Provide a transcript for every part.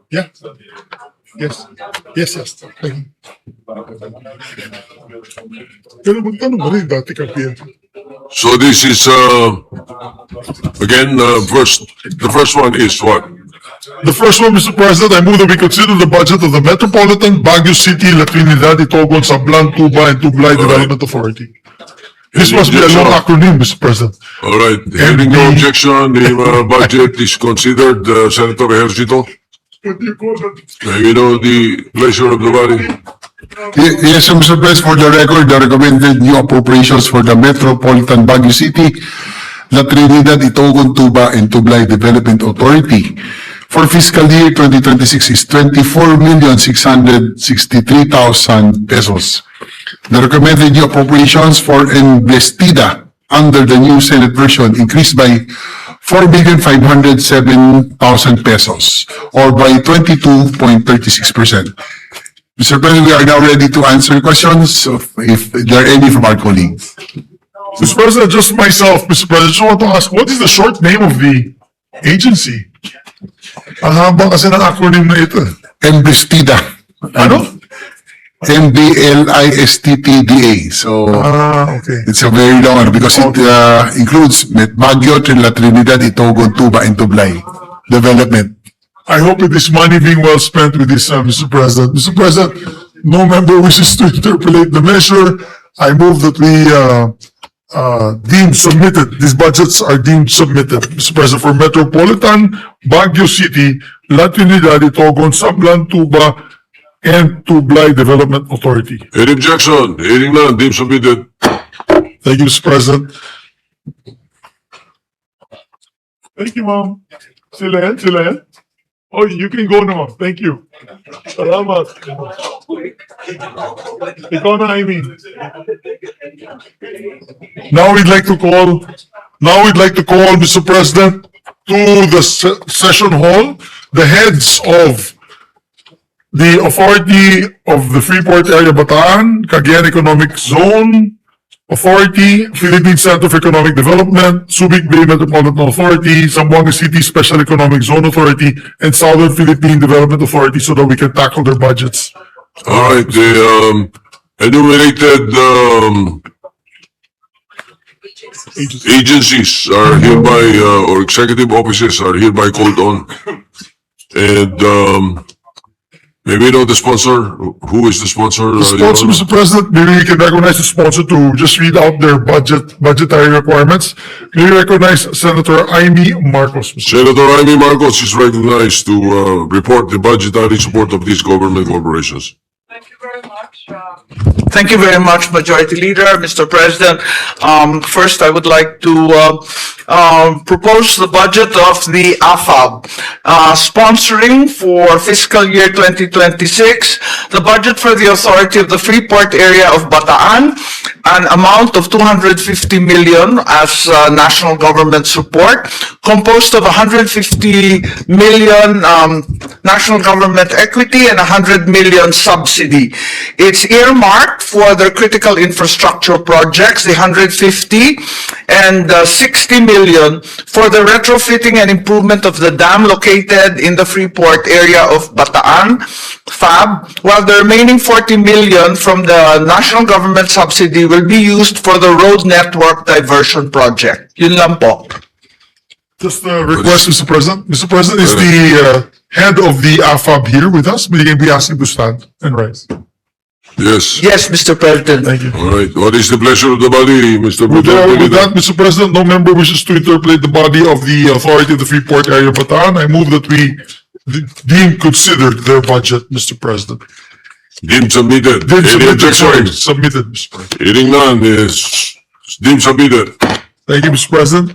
Yeah. Yes. Yes, yes. Pero magtanong ba rin dati ka PNP? So this is again the first one is what? The first one, Mr. President, I move that we consider the budget of the Metropolitan Baguio City, La Trinidad, Itogon, Sablan, Tuba, and Tublay Development Authority. This must be a long acronym, Mr. President. All right. Hearing no objection, the budget is considered. Senator Ejercito, you know the pleasure of the body. Yes, Mr. President, for the record, the recommended new appropriations for the Metropolitan Baguio City, La Trinidad, Itogon, Tuba, and Tublay Development Authority for fiscal year 2026 is 24,663,000 pesos. The recommended new appropriations for Investida under the new Senate version increased by 4,507,000 pesos, or by 22.36%. Mr. President, we are now ready to answer questions if there are any from our colleagues. Mr. President, just myself, Mr. President, just want to ask, what is the short name of the agency? Ang haba kasi ng acronym na ito. Investida. Ano? MBLISTTDA. So, Okay. it's a very long one because it includes Baguio, La Trinidad, Itogon, Tuba, and Tublay development. I hope it is money being well spent with this, Mr. President. Mr. President, no member wishes to interpolate the measure. I move that we deemed submitted. These budgets are deemed submitted, Mr. President, for Metropolitan, Baguio City, La Trinidad, Itogon, Sablan, Tuba, and Tublay Development Authority. Any objection? Hearing none, deemed submitted. Thank you, Mr. President. Thank you, ma'am. Sila yan? Sila yan? Oh, you can go now, ma'am. Thank you. Salamat. Ikaw na, Amy. Now we'd like to call, Mr. President, to the session hall, the heads of the Authority of the Freeport Area Bataan, Cagayan Economic Zone Authority, Philippine Center for Economic Development, Subic Bay Metropolitan Authority, Zamboanga City Special Economic Zone Authority, and Southern Philippine Development Authority so that we can tackle their budgets. All right. The enumerated agencies are hereby, or executive offices are hereby called on. And may we know the sponsor? Who is the sponsor? The sponsor, Mr. President, maybe we can recognize the sponsor to just read out their budgetary requirements. May we recognize Senator Amy Marcos, Mr. Senator Amy Marcos is recognized to report the budgetary support of these government corporations. Thank you very much. Thank you very much, Majority Leader, Mr. President. First, I would like to propose the budget of the AFAB. Sponsoring for fiscal year 2026, the budget for the Authority of the Freeport Area of Bataan, an amount of 250 million as national government support, composed of 150 million national government equity and 100 million subsidy. It's earmarked for the critical infrastructure projects, the 150, and 60 million for the retrofitting and improvement of the dam located in the Freeport area of Bataan, FAB, while the remaining 40 million from the national government subsidy will be used for the road network diversion project. Yun lang po. Just a request, Mr. President. Mr. President, is the head of the AFAB here with us? May we ask him to stand and rise? Yes. Yes, Mr. President. Thank you. All right. What is the pleasure of the body, Mr. With President? that, Mr. President, no member wishes to interpolate the body of the Authority of the Freeport Area Bataan. I move that we deem considered their budget, Mr. President. Deemed submitted. Deemed Any submitted, sorry, objections? submitted, Mr. President. Hearing none is deemed submitted. Thank you, Mr. President.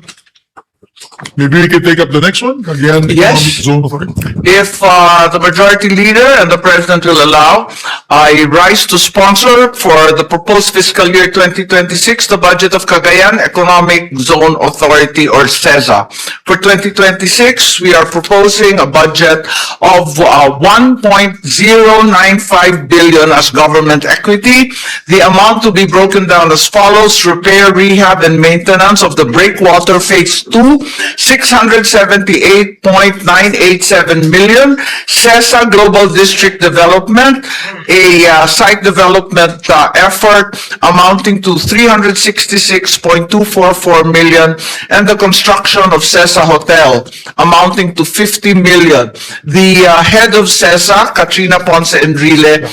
Maybe we can take up the next one, Cagayan Yes. Economic Zone Authority. If the Majority Leader and the President will allow, I rise to sponsor for the proposed fiscal year 2026, the budget of Cagayan Economic Zone Authority, or SESA. For 2026, we are proposing a budget of 1.095 billion as government equity. The amount to be broken down as follows: repair, rehab, and maintenance of the breakwater Phase 2 678.987 million. SESA Global District Development, a site development effort amounting to 366.244 million, and the construction of SESA Hotel amounting to 50 million. The head of SESA, Katrina Ponce Enrile,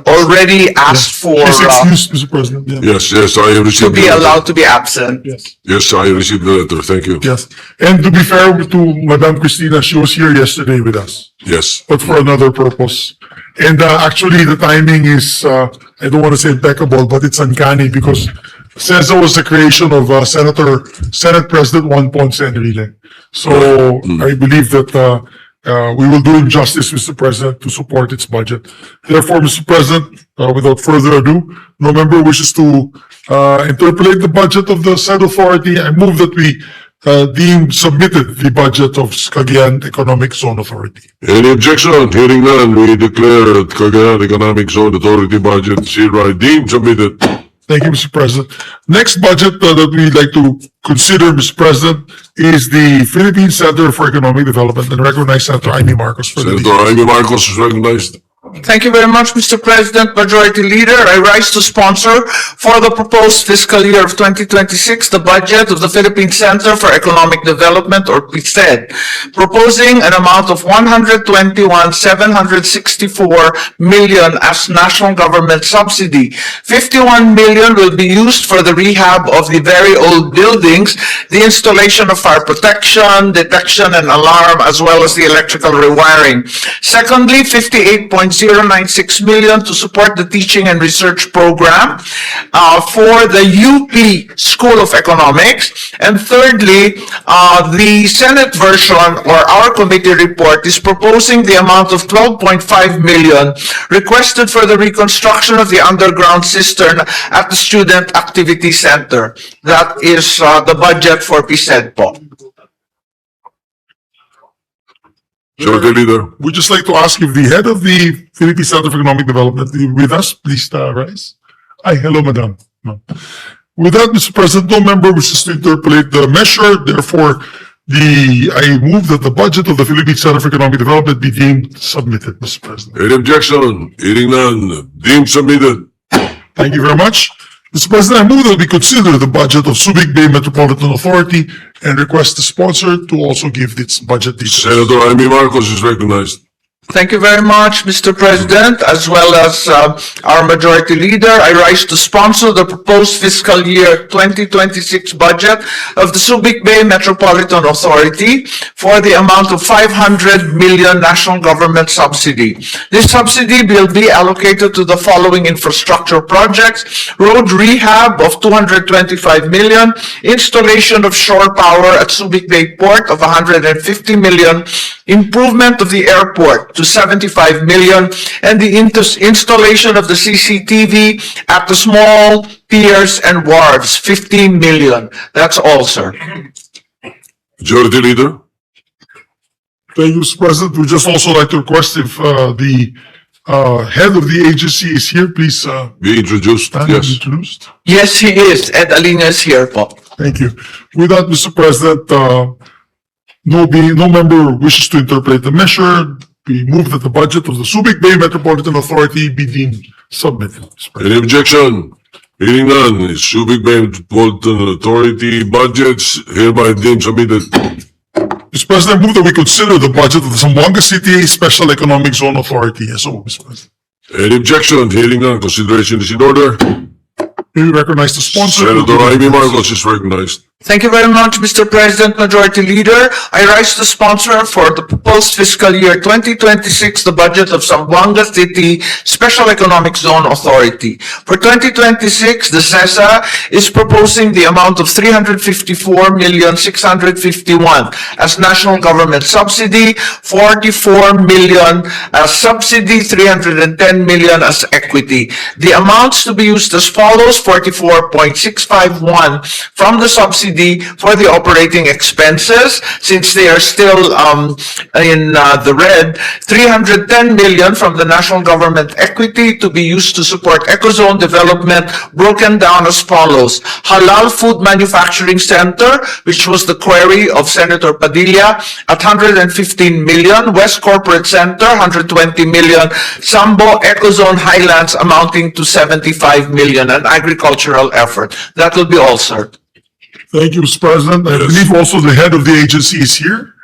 already asked for Please excuse, Mr. President. Yeah. Yes, yes, I have to received be the letter. allowed to be absent. Yes. Yes, I received the letter. Thank you. Yes. And to be fair to Madam Cristina, she was here yesterday with us, Yes. but for another purpose. And actually, the timing is, I don't want to say impeccable, but it's uncanny because SESA was the creation of Senate President Juan Ponce Enrile. So I believe that we will do him justice, Mr. President, to support its budget. Therefore, Mr. President, without further ado, no member wishes to interpolate the budget of the said authority. I move that we deem submitted the budget of Cagayan Economic Zone Authority. Any objection? Hearing none, we declare that Cagayan Economic Zone Authority budget is hereby deemed submitted. Thank you, Mr. President. Next budget that we'd like to consider, Mr. President, is the Philippine Center for Economic Development, and recognize Senator Amy Marcos for the Senator Amy Marcos is recognized. Thank you very much, Mr. President. Majority Leader, I rise to sponsor for the proposed fiscal year of 2026, the budget of the Philippine Center for Economic Development, or PCED, proposing an amount of 121,764 million as national government subsidy. 51 million will be used for the rehab of the very old buildings, the installation of fire protection, detection and alarm, as well as the electrical rewiring. Secondly, 58.096 million to support the teaching and research program for the UP School of Economics. And thirdly, the Senate version or our committee report is proposing the amount of 12.5 million requested for the reconstruction of the underground cistern at the Student Activity Center. That is the budget for PCED po. Majority Leader. We'd just like to ask if the head of the Philippine Center for Economic Development is with us, please rise. Hi, hello, madam. No. With that, Mr. President, no member wishes to interpolate the measure. Therefore, I move that the budget of the Philippine Center for Economic Development be deemed submitted, Mr. President. Any objection? Hearing none, deemed submitted. Thank you very much. Mr. President, I move that we consider the budget of Subic Bay Metropolitan Authority and request the sponsor to also give its budget details. Senator Amy Marcos is recognized. Thank you very much, Mr. President, as well as our Majority Leader. I rise to sponsor the proposed fiscal year 2026 budget of the Subic Bay Metropolitan Authority for the amount of 500 million national government subsidy. This subsidy will be allocated to the following infrastructure projects: road rehab of 225 million, installation of shore power at Subic Bay Port of 150 million, improvement of the airport to 75 million, and the installation of the CCTV at the small piers and wharves, 15 million. That's all, sir. Majority Leader. Thank you, Mr. President. We'd just also like to request if the head of the agency is here, please Be introduced. stand and be Yes. introduced. Yes, he is. Ed Alina is here po. Thank you. With that, Mr. President, no member wishes to interpolate the measure. We move that the budget of the Subic Bay Metropolitan Authority be deemed submitted, Mr. President. Any objection? Hearing none, Subic Bay Metropolitan Authority budgets hereby deemed submitted. Mr. President, I move that we consider the budget of the Zamboanga City Special Economic Zone Authority. Yes, so, Mr. President. Any objection? Hearing none, consideration is in order. May we recognize the sponsor? Senator Amy Marcos is recognized. Thank you very much, Mr. President, Majority Leader. I rise to sponsor for the proposed fiscal year 2026, the budget of Zamboanga City Special Economic Zone Authority. For 2026, the SESA is proposing the amount of 354,651 as national government subsidy, 44 million as subsidy, 310 million as equity. The amounts to be used as follows: proposed 44.651 from the subsidy for the operating expenses, since they are still in the red, 310 million from the national government equity to be used to support ecozone development, broken down as follows: Halal Food Manufacturing Center, which was the query of Senator Padilla, at 115 million, West Corporate Center, 120 million, Sambo Ecozone Highlands amounting to 75 million, an agricultural effort. That will be all, sir. Thank you, Mr. President. I believe also the head of the agency is here.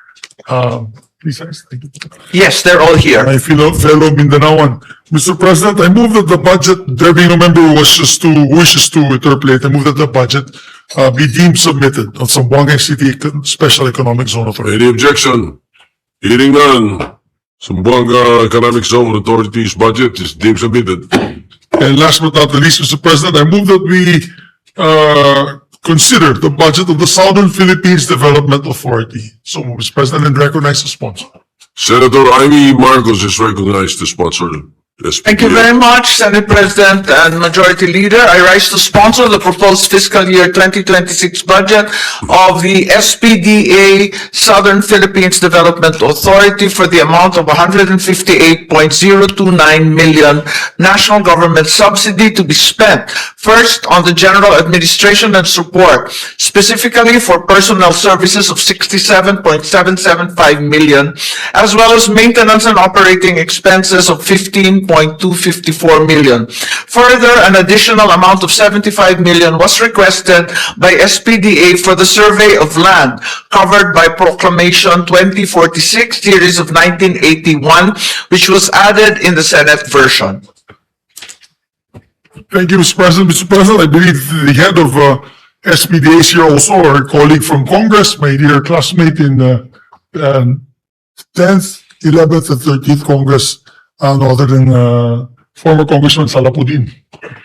Please, thank you. Yes, they're all here. My fellow Mindanaoan. Mr. President, I move that the budget, there being no member who wishes to interpolate, I move that the budget be deemed submitted of Zamboanga City Special Economic Zone Authority. Any objection? Hearing none. Zamboanga Economic Zone Authority's budget is deemed submitted. And last but not the least, Mr. President, I move that we consider the budget of the Southern Philippines Development Authority. So, Mr. President, and recognize the sponsor. Senator Amy Marcos is recognized to sponsor. Thank you very much, Senate President and Majority Leader. I rise to sponsor the proposed fiscal year 2026 budget of the SPDA Southern Philippines Development Authority for the amount of 158.029 million national government subsidy to be spent first on the general administration and support, specifically for personnel services of 67.775 million, as well as maintenance and operating expenses of 15.254 million. Further, an additional amount of 75 million was requested by SPDA for the survey of land covered by Proclamation 2046, series of 1981, which was added in the Senate version. Thank you, Mr. President. Mr. President, I believe the head of SPDA is here also, our colleague from Congress, my dear classmate in 10th, 11th, and 13th Congress, other than former Congressman Salapudin.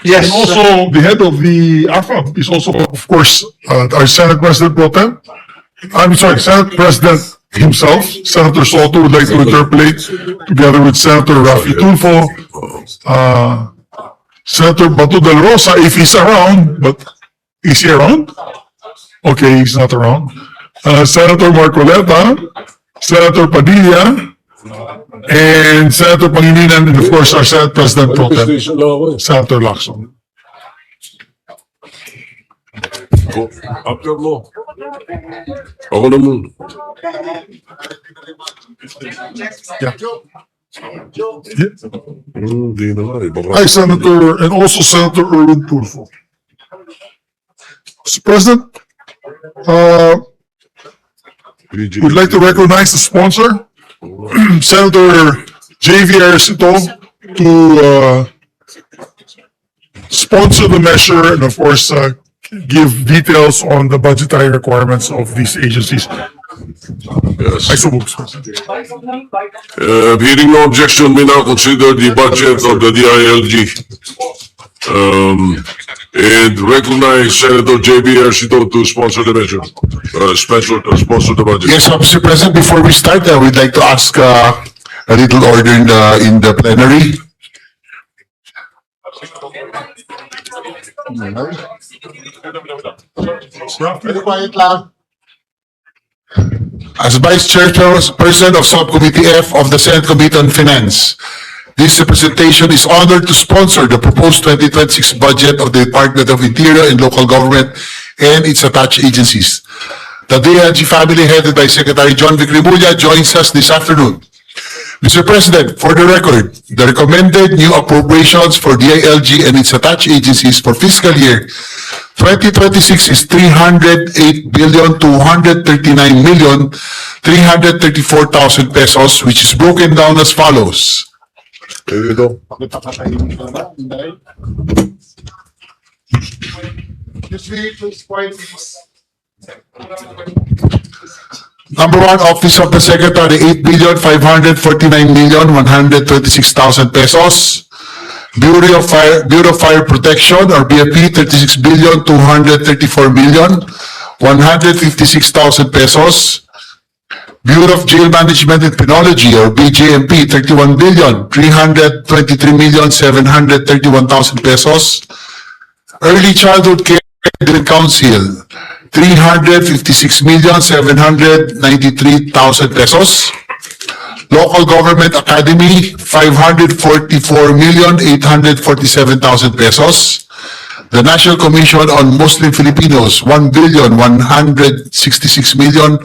Yes. And also, the head of the AFAB is also, of course, our Senate President Pro Tem. I'm sorry, Senate President himself, Senator Soto, would like to interpolate together with Senator Rafi Tulfo, Senator Bato del Rosa, if he's around, but is he around? Okay, he's not around. Senator Marcoleta, Senator Padilla, and Senator Pangilinan, and of course our Senate President Pro Tem, Senator Lacson. After mo. Ako na muna. Yeah. Hindi na nga eh. Baka- Hi, Senator, and also Senator Erwin Tulfo. Mr. President, we'd like to recognize the sponsor, Senator J.V. Arcito, to sponsor the measure and of course give details on the budgetary requirements of these agencies. Yes. I so move, Mr. President. Hearing no objection, we now consider the budget of the DILG. And recognize Senator J.B. Arcito to sponsor the measure, sponsor the budget. Yes, Mr. President, before we start, we'd like to ask a little order in the plenary. As Vice Chairperson of Subcommittee F of the Senate Committee on Finance, this representation is honored to sponsor the proposed 2026 budget of the Department of Interior and Local Government and its attached agencies. The DILG family, headed by Secretary John Vic Rimulya, joins us this afternoon. Mr. President, for the record, the recommended new appropriations for DILG and its attached agencies for fiscal year 2026 is 308,239,334,000 pesos, which is broken down as follows. There you go. Number one, Office of the Secretary, 8,549,126,000 pesos. Bureau of Fire Protection, or BFP, 36,234,156,000 pesos. Bureau of Jail Management and Penology, or BJMP, 31,323,731,000 pesos. Early Childhood Care Council, 356,793,000 pesos. Local Government Academy, 544,847,000 pesos. The National Commission on Muslim Filipinos, 1,166,000,000